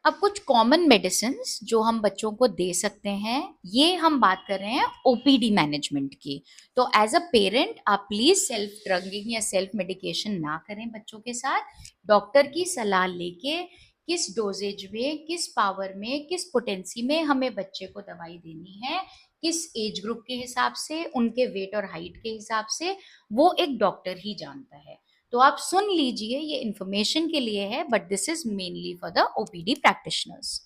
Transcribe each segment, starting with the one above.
अब कुछ common medicines जो हम बच्चों को दे सकते हैं, ये हम बात कर रहे हैं ओपीडी मैनेजमेंट की। तो एज अ पेरेंट आप प्लीज सेल्फ ड्रगिंग या सेल्फ मेडिकेशन ना करें बच्चों के साथ। डॉक्टर की सलाह लेके किस डोजेज में, किस पावर में, किस पोटेंसी में हमें बच्चे को दवाई देनी है, किस एज ग्रुप के हिसाब से, उनके वेट और हाइट के हिसाब से, वो एक डॉक्टर ही जानता है। तो आप सुन लीजिए, ये इंफॉर्मेशन के लिए है, but this is mainly for the OPD practitioners.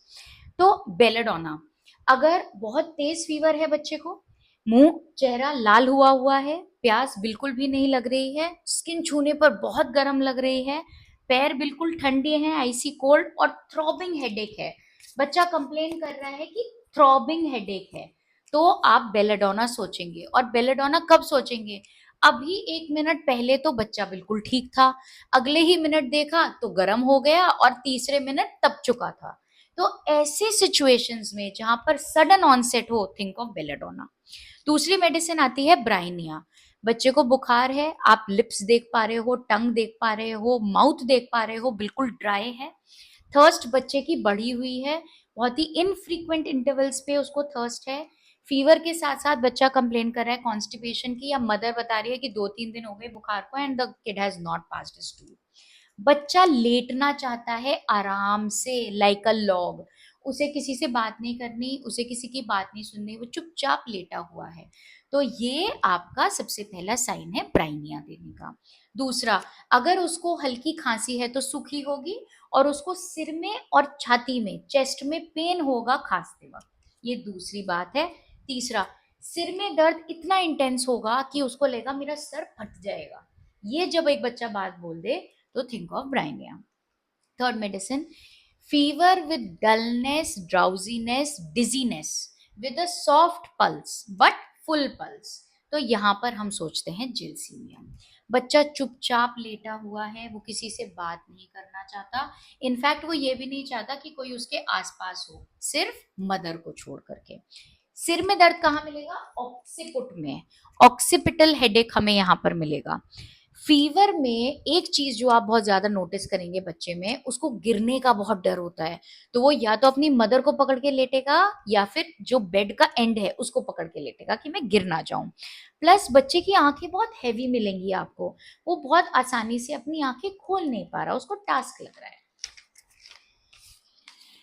तो बेलेडोना, अगर बहुत तेज फीवर है बच्चे को, मुंह चेहरा लाल हुआ हुआ है, प्यास बिल्कुल भी नहीं लग रही है, स्किन छूने पर बहुत गर्म लग रही है, पैर बिल्कुल ठंडे हैं, आइसी कोल्ड, और थ्रॉबिंग हेडेक है, बच्चा कंप्लेन कर रहा है कि थ्रॉबिंग हेडेक है, तो आप बेलेडोना सोचेंगे। और बेलेडोना कब सोचेंगे? अभी 1 मिनट पहले तो बच्चा बिल्कुल ठीक था, अगले ही मिनट देखा तो गर्म हो गया, और तीसरे मिनट तप चुका था। तो ऐसे सिचुएशंस में जहां पर सडन ऑनसेट हो, थिंक ऑफ बेलेडोना। दूसरी मेडिसिन आती है ब्राइनिया। बच्चे को बुखार है, आप लिप्स देख पा रहे हो, टंग देख पा रहे हो, माउथ देख पा रहे हो, बिल्कुल ड्राई है, थर्स्ट बच्चे की बढ़ी हुई है, बहुत ही इनफ्रीक्वेंट इंटरवल्स पे उसको थर्स्ट है, फीवर के साथ साथ बच्चा कंप्लेन कर रहा है कॉन्स्टिपेशन की, या मदर बता रही है कि 2-3 दिन हो गए बुखार को, and the kid has not passed his tour. बच्चा लेटना चाहता है आराम से, लाइक अ लॉग, उसे किसी से बात नहीं करनी, उसे किसी की बात नहीं सुननी, वो चुपचाप लेटा हुआ है। तो ये आपका सबसे पहला साइन है ब्राइनिया देने का। दूसरा, अगर उसको हल्की खांसी है तो सूखी होगी, और उसको सिर में और छाती में, चेस्ट में पेन होगा खांसते वक्त, ये दूसरी बात है। तीसरा, सिर में दर्द इतना इंटेंस होगा कि उसको लगेगा मेरा सर फट जाएगा, ये जब एक बच्चा बात बोल दे तो think of Bryonia. Third medicine, fever with dullness, drowsiness, dizziness, with a soft pulse but full pulse, तो यहां पर हम सोचते हैं जिलसीमिया। बच्चा चुपचाप लेटा हुआ है, वो किसी से बात नहीं करना चाहता, इनफैक्ट वो ये भी नहीं चाहता कि कोई उसके आसपास हो, सिर्फ मदर को छोड़ करके। सिर में दर्द कहाँ मिलेगा? ऑक्सीपुट में, ऑक्सीपिटल हेडेक हमें यहाँ पर मिलेगा। फीवर में एक चीज जो आप बहुत ज्यादा नोटिस करेंगे बच्चे में, उसको गिरने का बहुत डर होता है, तो वो या तो अपनी मदर को पकड़ के लेटेगा, या फिर जो बेड का एंड है उसको पकड़ के लेटेगा कि मैं गिर ना जाऊं। प्लस बच्चे की आंखें बहुत हैवी मिलेंगी आपको, वो बहुत आसानी से अपनी आंखें खोल नहीं पा रहा, उसको टास्क लग रहा है।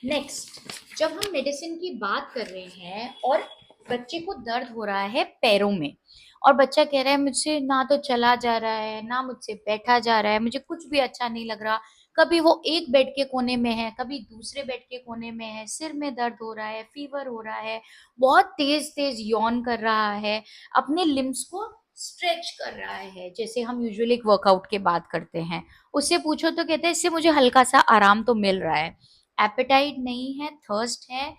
नेक्स्ट, जब हम मेडिसिन की बात कर रहे हैं और बच्चे को दर्द हो रहा है पैरों में, और बच्चा कह रहा है मुझसे ना तो चला जा रहा है, ना मुझसे बैठा जा रहा है, मुझे कुछ भी अच्छा नहीं लग रहा, कभी वो एक बेड के कोने में है, कभी दूसरे बेड के कोने में है, सिर में दर्द हो रहा है, फीवर हो रहा है, बहुत तेज तेज यौन कर रहा है, अपने लिम्स को स्ट्रेच कर रहा है, जैसे हम यूजुअली एक वर्कआउट के बाद करते हैं, उससे पूछो तो कहते हैं इससे मुझे हल्का सा आराम तो मिल रहा है। एपेटाइट नहीं है, थर्स्ट है,